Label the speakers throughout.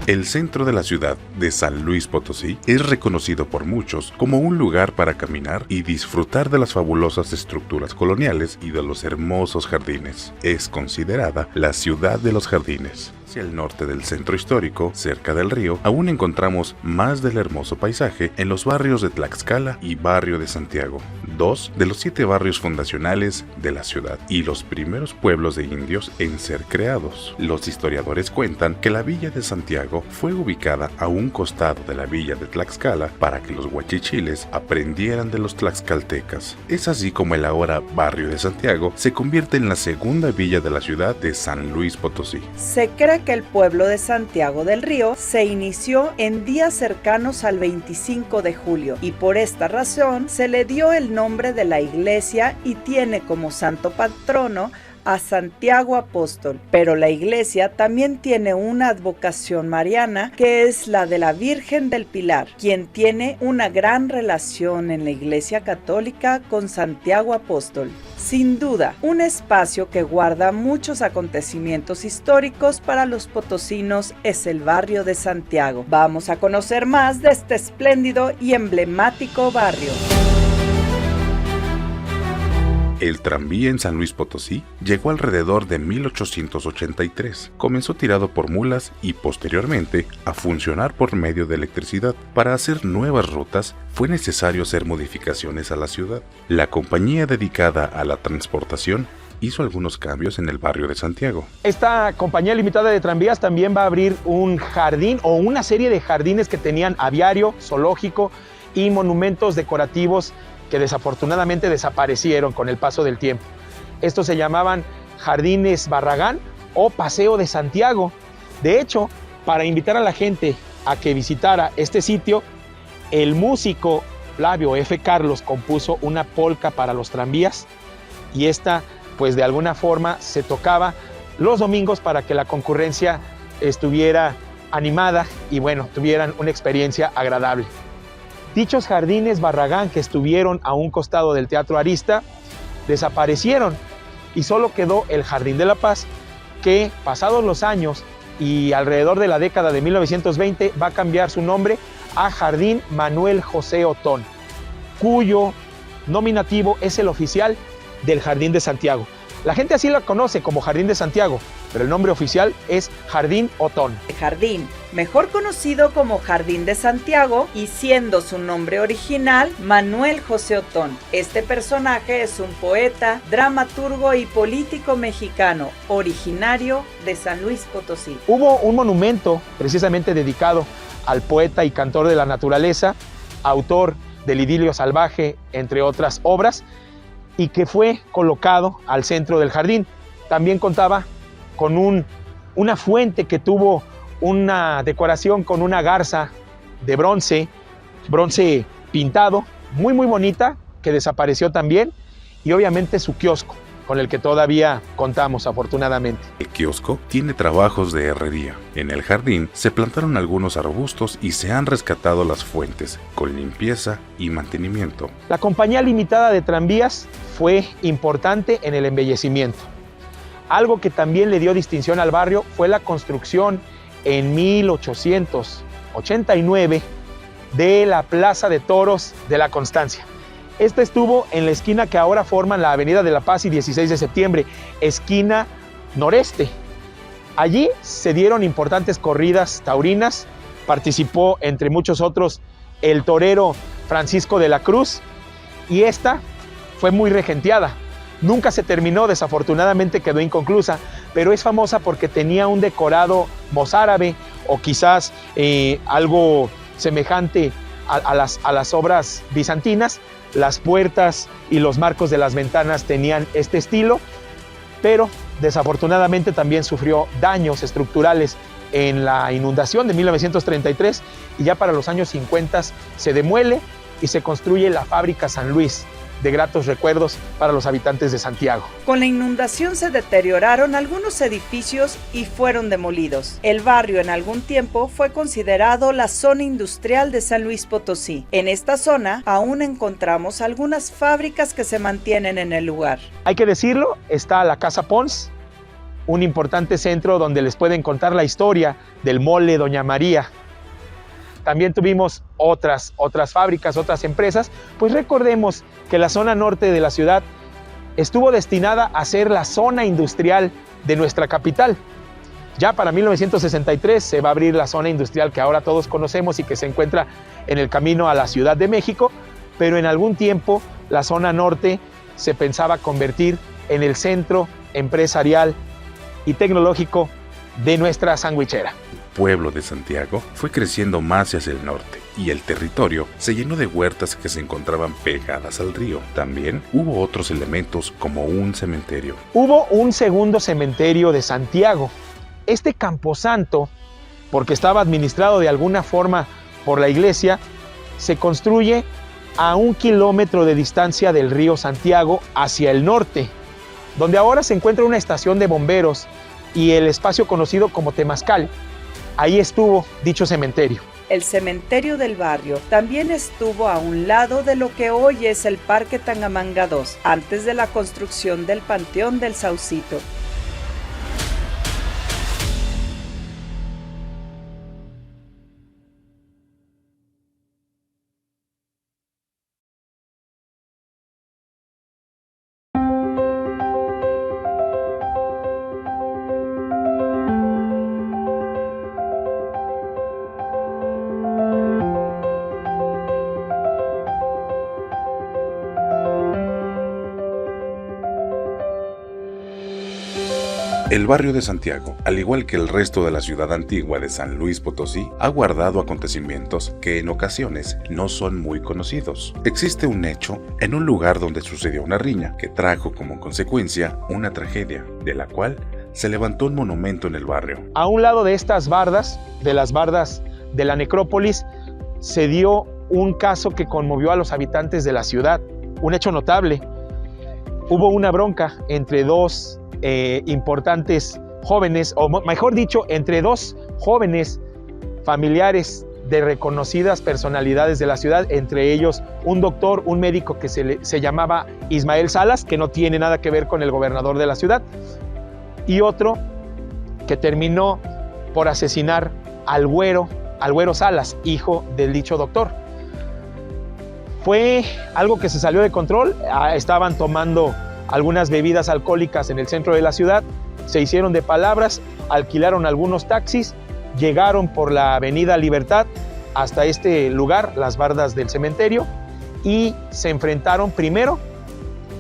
Speaker 1: El centro de la ciudad de San Luis Potosí es reconocido por muchos como un lugar para caminar y disfrutar de las fabulosas estructuras coloniales y de los hermosos jardines. Es considerada la ciudad de los jardines. Hacia el norte del centro histórico, cerca del río, aún encontramos más del hermoso paisaje en los barrios de Tlaxcala y Barrio de Santiago, 2 de los 7 barrios fundacionales de la ciudad y los primeros pueblos de indios en ser creados. Los historiadores cuentan que la villa de Santiago fue ubicada a un costado de la villa de Tlaxcala para que los huachichiles aprendieran de los tlaxcaltecas. Es así como el ahora Barrio de Santiago se convierte en la segunda villa de la ciudad de San Luis Potosí.
Speaker 2: Se cree que el pueblo de Santiago del Río se inició en días cercanos al 25 de julio y por esta razón se le dio el nombre de la iglesia y tiene como santo patrono a Santiago Apóstol, pero la iglesia también tiene una advocación mariana que es la de la Virgen del Pilar, quien tiene una gran relación en la Iglesia Católica con Santiago Apóstol. Sin duda, un espacio que guarda muchos acontecimientos históricos para los potosinos es el barrio de Santiago. Vamos a conocer más de este espléndido y emblemático barrio.
Speaker 1: El tranvía en San Luis Potosí llegó alrededor de 1883. Comenzó tirado por mulas y posteriormente a funcionar por medio de electricidad. Para hacer nuevas rutas fue necesario hacer modificaciones a la ciudad. La compañía dedicada a la transportación hizo algunos cambios en el barrio de Santiago.
Speaker 3: Esta compañía limitada de tranvías también va a abrir un jardín o una serie de jardines que tenían aviario, zoológico y monumentos decorativos que desafortunadamente desaparecieron con el paso del tiempo. Estos se llamaban Jardines Barragán o Paseo de Santiago. De hecho, para invitar a la gente a que visitara este sitio, el músico Flavio F. Carlos compuso una polca para los tranvías y esta, pues de alguna forma, se tocaba los domingos para que la concurrencia estuviera animada y bueno, tuvieran una experiencia agradable. Dichos jardines Barragán que estuvieron a un costado del Teatro Arista desaparecieron y solo quedó el Jardín de la Paz que pasados los años y alrededor de la década de 1920 va a cambiar su nombre a Jardín Manuel José Otón, cuyo nominativo es el oficial del Jardín de Santiago. La gente así la conoce como Jardín de Santiago, pero el nombre oficial es Jardín Otón.
Speaker 2: Jardín, mejor conocido como Jardín de Santiago y siendo su nombre original Manuel José Otón. Este personaje es un poeta, dramaturgo y político mexicano, originario de San Luis Potosí.
Speaker 3: Hubo un monumento precisamente dedicado al poeta y cantor de la naturaleza, autor del Idilio Salvaje, entre otras obras, y que fue colocado al centro del jardín. También contaba con una fuente que tuvo una decoración con una garza de bronce pintado, muy bonita, que desapareció también, y obviamente su kiosco, con el que todavía contamos afortunadamente.
Speaker 1: El kiosco tiene trabajos de herrería. En el jardín se plantaron algunos arbustos y se han rescatado las fuentes, con limpieza y mantenimiento.
Speaker 3: La compañía limitada de tranvías fue importante en el embellecimiento. Algo que también le dio distinción al barrio fue la construcción en 1889 de la Plaza de Toros de la Constancia. Esta estuvo en la esquina que ahora forman la Avenida de la Paz y 16 de septiembre, esquina noreste. Allí se dieron importantes corridas taurinas, participó entre muchos otros el torero Francisco de la Cruz y esta fue muy regenteada. Nunca se terminó, desafortunadamente quedó inconclusa, pero es famosa porque tenía un decorado mozárabe o quizás algo semejante a las obras bizantinas. Las puertas y los marcos de las ventanas tenían este estilo, pero desafortunadamente también sufrió daños estructurales en la inundación de 1933 y ya para los años 50 se demuele y se construye la Fábrica San Luis, de gratos recuerdos para los habitantes de Santiago.
Speaker 2: Con la inundación se deterioraron algunos edificios y fueron demolidos. El barrio en algún tiempo fue considerado la zona industrial de San Luis Potosí. En esta zona aún encontramos algunas fábricas que se mantienen en el lugar.
Speaker 3: Hay que decirlo, está la Casa Pons, un importante centro donde les pueden contar la historia del mole Doña María. También tuvimos otras fábricas, otras empresas. Pues recordemos que la zona norte de la ciudad estuvo destinada a ser la zona industrial de nuestra capital. Ya para 1963 se va a abrir la zona industrial que ahora todos conocemos y que se encuentra en el camino a la Ciudad de México, pero en algún tiempo la zona norte se pensaba convertir en el centro empresarial y tecnológico de nuestra sandwichera.
Speaker 1: El pueblo de Santiago fue creciendo más hacia el norte y el territorio se llenó de huertas que se encontraban pegadas al río. También hubo otros elementos como un cementerio.
Speaker 3: Hubo un segundo cementerio de Santiago. Este camposanto, porque estaba administrado de alguna forma por la iglesia, se construye a 1 kilómetro de distancia del río Santiago hacia el norte, donde ahora se encuentra una estación de bomberos y el espacio conocido como Temazcal. Ahí estuvo dicho cementerio.
Speaker 2: El cementerio del barrio también estuvo a un lado de lo que hoy es el Parque Tangamanga 2, antes de la construcción del Panteón del Saucito.
Speaker 1: El barrio de Santiago, al igual que el resto de la ciudad antigua de San Luis Potosí, ha guardado acontecimientos que en ocasiones no son muy conocidos. Existe un hecho en un lugar donde sucedió una riña que trajo como consecuencia una tragedia, de la cual se levantó un monumento en el barrio.
Speaker 3: A un lado de estas bardas, de las bardas de la necrópolis, se dio un caso que conmovió a los habitantes de la ciudad, un hecho notable. Hubo una bronca entre dos importantes jóvenes, o mejor dicho, entre dos jóvenes familiares de reconocidas personalidades de la ciudad, entre ellos un doctor, un médico que se llamaba Ismael Salas, que no tiene nada que ver con el gobernador de la ciudad, y otro que terminó por asesinar al güero Salas, hijo del dicho doctor. Fue algo que se salió de control. Estaban tomando algunas bebidas alcohólicas en el centro de la ciudad, se hicieron de palabras, alquilaron algunos taxis, llegaron por la avenida Libertad hasta este lugar, las bardas del cementerio, y se enfrentaron primero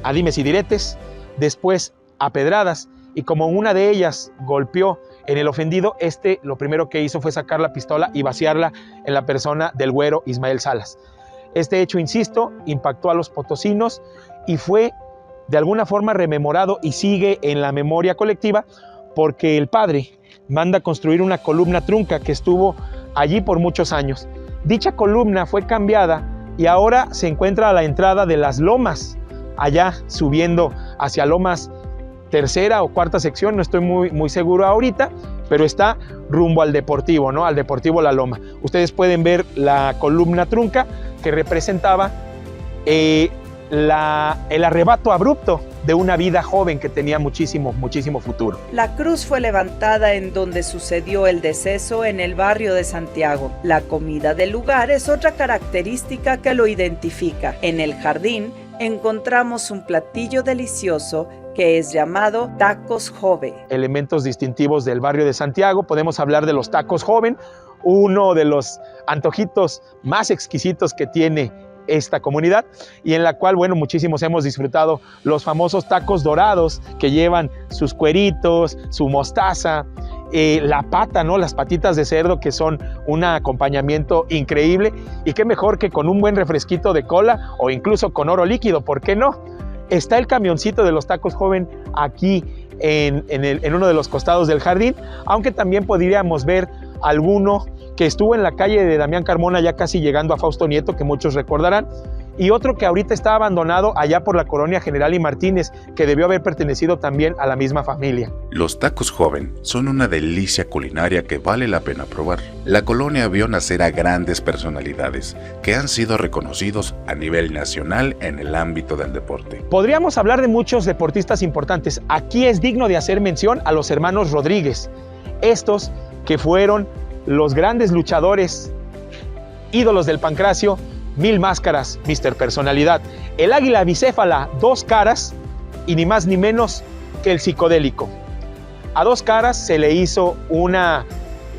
Speaker 3: a dimes y diretes, después a pedradas, y como una de ellas golpeó en el ofendido, lo primero que hizo fue sacar la pistola y vaciarla en la persona del güero Ismael Salas. Este hecho, insisto, impactó a los potosinos y fue de alguna forma rememorado y sigue en la memoria colectiva porque el padre manda construir una columna trunca que estuvo allí por muchos años. Dicha columna fue cambiada y ahora se encuentra a la entrada de las Lomas, allá subiendo hacia Lomas tercera o cuarta sección, no estoy muy seguro ahorita, pero está rumbo al Deportivo, ¿no? Al Deportivo La Loma. Ustedes pueden ver la columna trunca que representaba el arrebato abrupto de una vida joven que tenía muchísimo futuro.
Speaker 2: La cruz fue levantada en donde sucedió el deceso en el barrio de Santiago. La comida del lugar es otra característica que lo identifica. En el jardín encontramos un platillo delicioso que es llamado tacos Jove.
Speaker 3: Elementos distintivos del barrio de Santiago, podemos hablar de los tacos joven, uno de los antojitos más exquisitos que tiene esta comunidad y en la cual, bueno, muchísimos hemos disfrutado los famosos tacos dorados que llevan sus cueritos, su mostaza, la pata, ¿no? Las patitas de cerdo que son un acompañamiento increíble y qué mejor que con un buen refresquito de cola o incluso con oro líquido, ¿por qué no? Está el camioncito de los tacos joven aquí en uno de los costados del jardín, aunque también podríamos ver alguno que estuvo en la calle de Damián Carmona, ya casi llegando a Fausto Nieto, que muchos recordarán, y otro que ahorita está abandonado allá por la colonia General y Martínez, que debió haber pertenecido también a la misma familia.
Speaker 1: Los tacos joven son una delicia culinaria que vale la pena probar. La colonia vio nacer a grandes personalidades que han sido reconocidos a nivel nacional en el ámbito del deporte.
Speaker 3: Podríamos hablar de muchos deportistas importantes. Aquí es digno de hacer mención a los hermanos Rodríguez, estos que fueron los grandes luchadores, ídolos del pancracio. Mil máscaras, Mr. Personalidad, el águila bicéfala, Dos Caras, y ni más ni menos que el psicodélico. A Dos Caras se le hizo una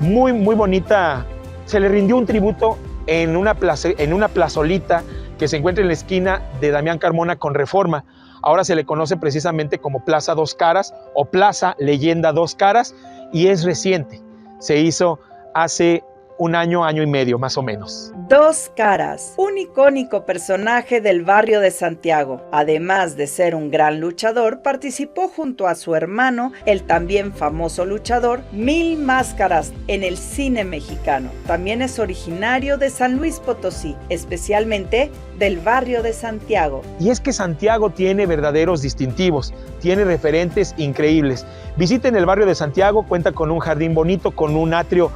Speaker 3: muy bonita, se le rindió un tributo en una plazolita que se encuentra en la esquina de Damián Carmona con Reforma. Ahora se le conoce precisamente como Plaza Dos Caras o Plaza Leyenda Dos Caras, y es reciente, se hizo hace un año y medio más o menos.
Speaker 2: Dos Caras, un icónico personaje del barrio de Santiago. Además de ser un gran luchador, participó junto a su hermano, el también famoso luchador Mil Máscaras, en el cine mexicano. También es originario de San Luis Potosí, especialmente del barrio de Santiago.
Speaker 3: Y es que Santiago tiene verdaderos distintivos, tiene referentes increíbles. Visiten el barrio de Santiago, cuenta con un jardín bonito, con un atrio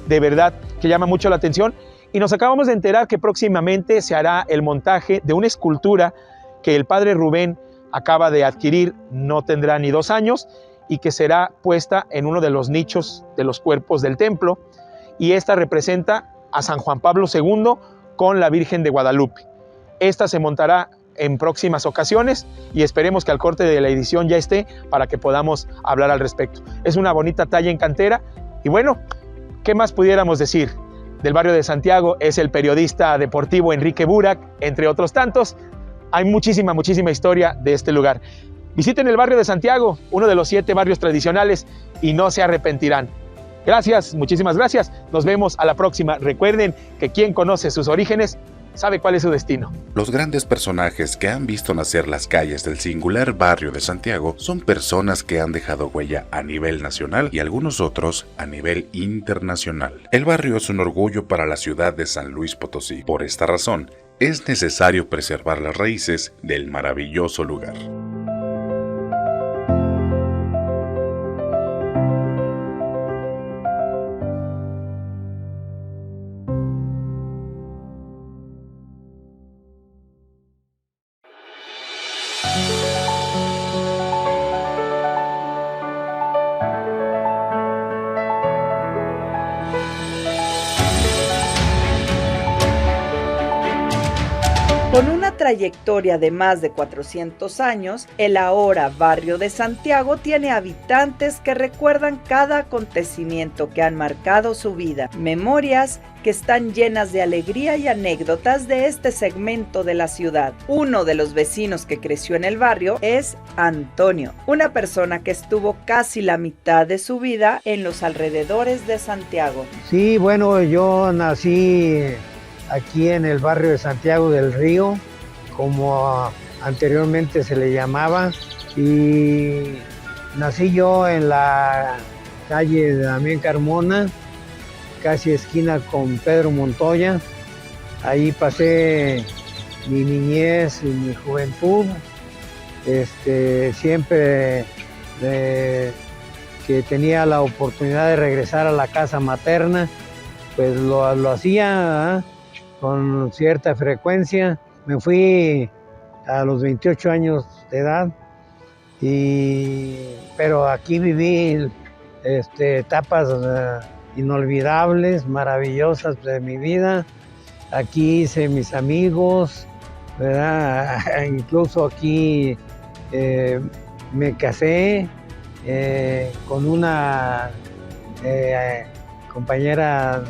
Speaker 3: de verdad que llama mucho la atención, y nos acabamos de enterar que próximamente se hará el montaje de una escultura que el padre Rubén acaba de adquirir, no tendrá ni 2 años, y que será puesta en uno de los nichos de los cuerpos del templo, y esta representa a San Juan Pablo II con la Virgen de Guadalupe. Esta se montará en próximas ocasiones y esperemos que al corte de la edición ya esté para que podamos hablar al respecto. Es una bonita talla en cantera, y bueno, ¿qué más pudiéramos decir? Del barrio de Santiago es el periodista deportivo Enrique Burak, entre otros tantos. Hay muchísima historia de este lugar. Visiten el barrio de Santiago, uno de los 7 barrios tradicionales, y no se arrepentirán. Gracias, muchísimas gracias. Nos vemos a la próxima. Recuerden que quien conoce sus orígenes sabe cuál es su destino.
Speaker 1: Los grandes personajes que han visto nacer las calles del singular barrio de Santiago son personas que han dejado huella a nivel nacional y algunos otros a nivel internacional. El barrio es un orgullo para la ciudad de San Luis Potosí. Por esta razón, es necesario preservar las raíces del maravilloso lugar.
Speaker 2: Con una trayectoria de más de 400 años, el ahora barrio de Santiago tiene habitantes que recuerdan cada acontecimiento que han marcado su vida, memorias que están llenas de alegría y anécdotas de este segmento de la ciudad. Uno de los vecinos que creció en el barrio es Antonio, una persona que estuvo casi la mitad de su vida en los alrededores de Santiago.
Speaker 4: Sí, bueno, yo nací aquí en el barrio de Santiago del Río, como anteriormente se le llamaba, y nací yo en la calle de Damián Carmona, casi esquina con Pedro Montoya. Ahí pasé mi niñez y mi juventud. Siempre que tenía la oportunidad de regresar a la casa materna, pues lo hacía, con cierta frecuencia. Me fui a los 28 años de edad, pero aquí viví etapas inolvidables, maravillosas de mi vida. Aquí hice mis amigos, ¿verdad? Incluso aquí me casé con una compañera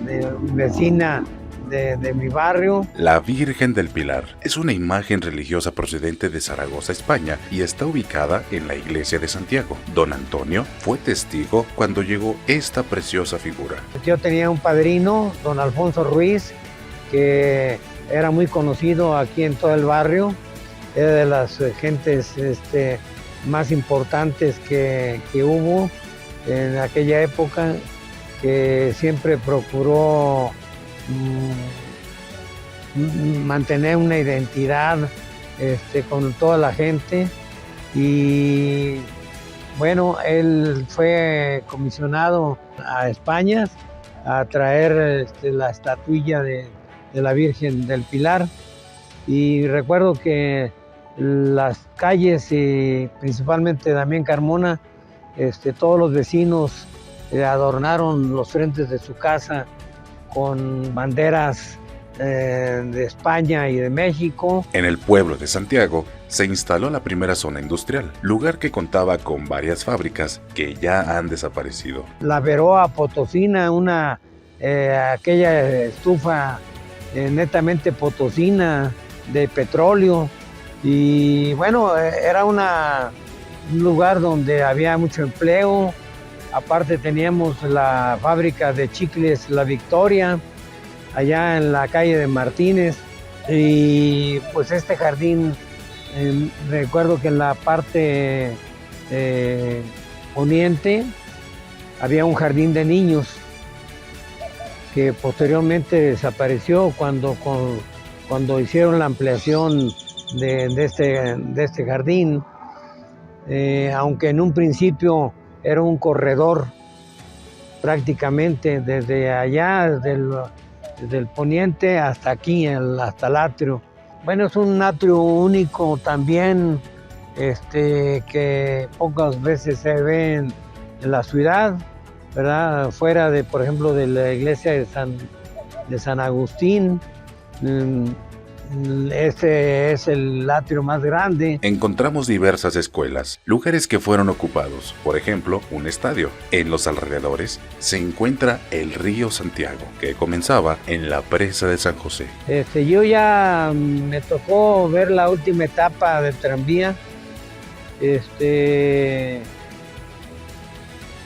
Speaker 4: vecina de mi barrio.
Speaker 1: La Virgen del Pilar es una imagen religiosa procedente de Zaragoza, España, y está ubicada en la iglesia de Santiago. Don Antonio fue testigo cuando llegó esta preciosa figura.
Speaker 4: Yo tenía un padrino, don Alfonso Ruiz, que era muy conocido aquí en todo el barrio. Era de las gentes más importantes que hubo en aquella época, que siempre procuró mantener una identidad con toda la gente. Y bueno, él fue comisionado a España a traer la estatuilla de la Virgen del Pilar, y recuerdo que las calles y principalmente Damián Carmona, todos los vecinos adornaron los frentes de su casa con banderas de España y de México.
Speaker 1: En el pueblo de Santiago se instaló la primera zona industrial, lugar que contaba con varias fábricas que ya han desaparecido.
Speaker 4: La Veroa Potosina, aquella estufa netamente potosina de petróleo, y bueno, era un lugar donde había mucho empleo. Aparte teníamos la fábrica de chicles La Victoria, allá en la calle de Martínez, y pues este jardín, recuerdo que en la parte poniente había un jardín de niños que posteriormente desapareció cuando hicieron la ampliación de este jardín, aunque en un principio era un corredor prácticamente desde allá, desde el poniente hasta aquí, hasta el atrio. Bueno, es un atrio único también, que pocas veces se ve en la ciudad, ¿verdad? Fuera de, por ejemplo, de la iglesia de San Agustín. Este es el atrio más grande.
Speaker 1: Encontramos diversas escuelas, lugares que fueron ocupados, por ejemplo, un estadio. En los alrededores se encuentra el río Santiago, que comenzaba en la presa de San José.
Speaker 4: Yo ya me tocó ver la última etapa del tranvía.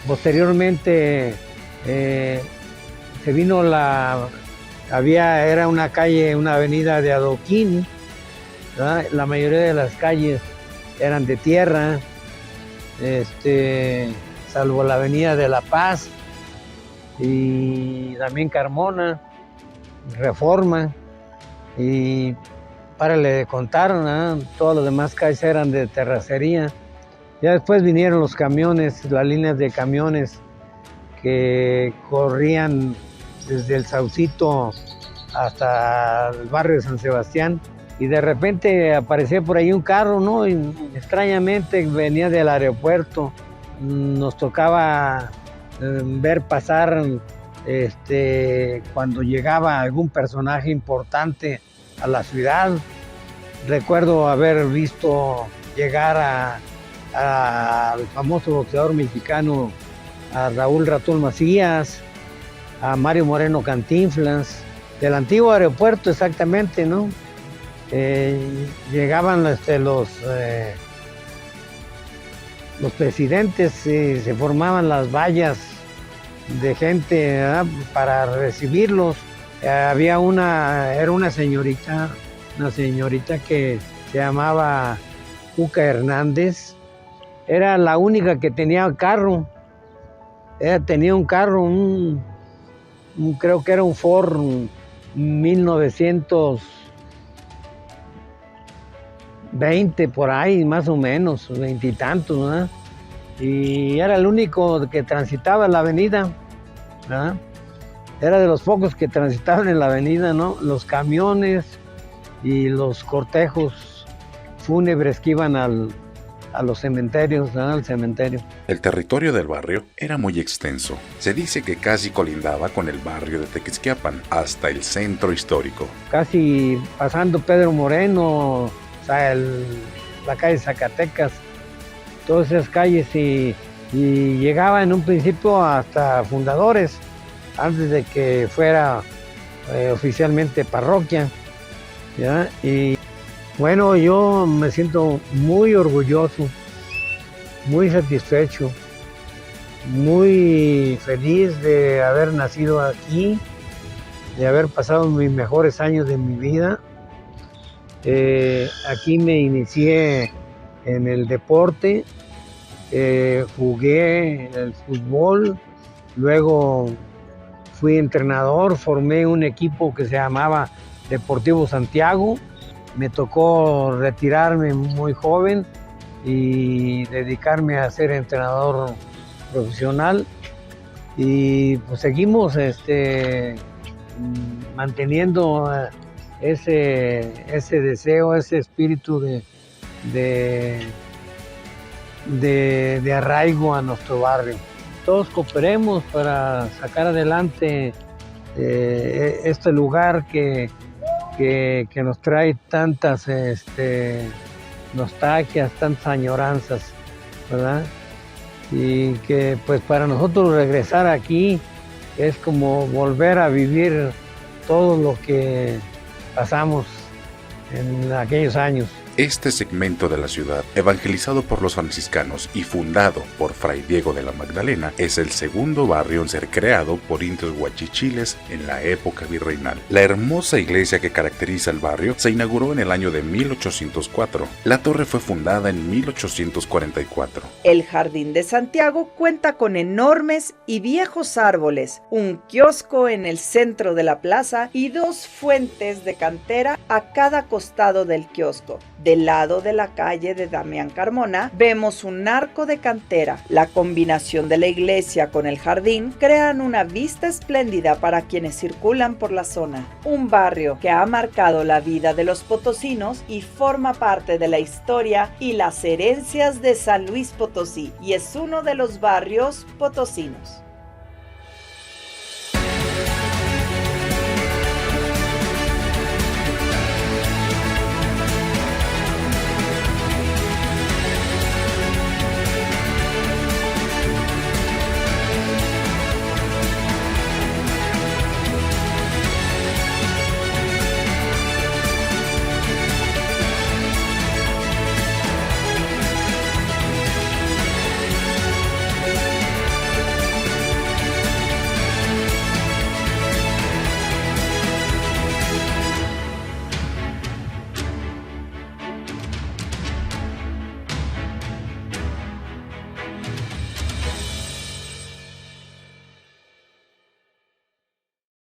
Speaker 4: Posteriormente se vino era una calle, una avenida de adoquín, ¿verdad? La mayoría de las calles eran de tierra, salvo la avenida de La Paz y también Carmona, Reforma, y párale de contar, ¿no? Todas las demás calles eran de terracería. Ya después vinieron los camiones, las líneas de camiones que corrían desde el Saucito hasta el barrio de San Sebastián, y de repente apareció por ahí un carro, ¿no? Y extrañamente venía del aeropuerto. Nos tocaba ver pasar cuando llegaba algún personaje importante a la ciudad. Recuerdo haber visto llegar al famoso boxeador mexicano, a Raúl Ratón Macías, a Mario Moreno Cantinflas, del antiguo aeropuerto exactamente, ¿no? Llegaban los presidentes y se formaban las vallas de gente, ¿verdad?, para recibirlos. Era una señorita que se llamaba Cuca Hernández. Era la única que tenía carro. Tenía un carro, creo que era un Ford 1920 por ahí, más o menos, 20 y tantos, ¿verdad? Y era el único que transitaba en la avenida, ¿verdad? Era de los pocos que transitaban en la avenida, ¿no? Los camiones y los cortejos fúnebres que iban a los cementerios, ¿no? Al cementerio.
Speaker 1: El territorio del barrio era muy extenso. Se dice que casi colindaba con el barrio de Tequisquiapan, hasta el centro histórico.
Speaker 4: Casi pasando Pedro Moreno, o sea, la calle Zacatecas, todas esas calles, y llegaba en un principio hasta Fundadores, antes de que fuera oficialmente parroquia, ¿ya? Y bueno, yo me siento muy orgulloso, muy satisfecho, muy feliz de haber nacido aquí, de haber pasado mis mejores años de mi vida. Aquí me inicié en el deporte, jugué en el fútbol, luego fui entrenador, formé un equipo que se llamaba Deportivo Santiago. Me tocó retirarme muy joven y dedicarme a ser entrenador profesional. Y pues seguimos manteniendo ese deseo, ese espíritu de arraigo a nuestro barrio. Todos cooperemos para sacar adelante este lugar que nos trae tantas nostalgias, tantas añoranzas, ¿verdad? Y que pues para nosotros regresar aquí es como volver a vivir todo lo que pasamos en aquellos años.
Speaker 1: Este segmento de la ciudad, evangelizado por los franciscanos y fundado por Fray Diego de la Magdalena, es el segundo barrio en ser creado por indios huachichiles en la época virreinal. La hermosa iglesia que caracteriza el barrio se inauguró en el año de 1804. La torre fue fundada en 1844.
Speaker 2: El Jardín de Santiago cuenta con enormes y viejos árboles, un kiosco en el centro de la plaza y 2 fuentes de cantera a cada costado del kiosco. Del lado de la calle de Damián Carmona vemos un arco de cantera. La combinación de la iglesia con el jardín crean una vista espléndida para quienes circulan por la zona. Un barrio que ha marcado la vida de los potosinos y forma parte de la historia y las herencias de San Luis Potosí, y es uno de los barrios potosinos.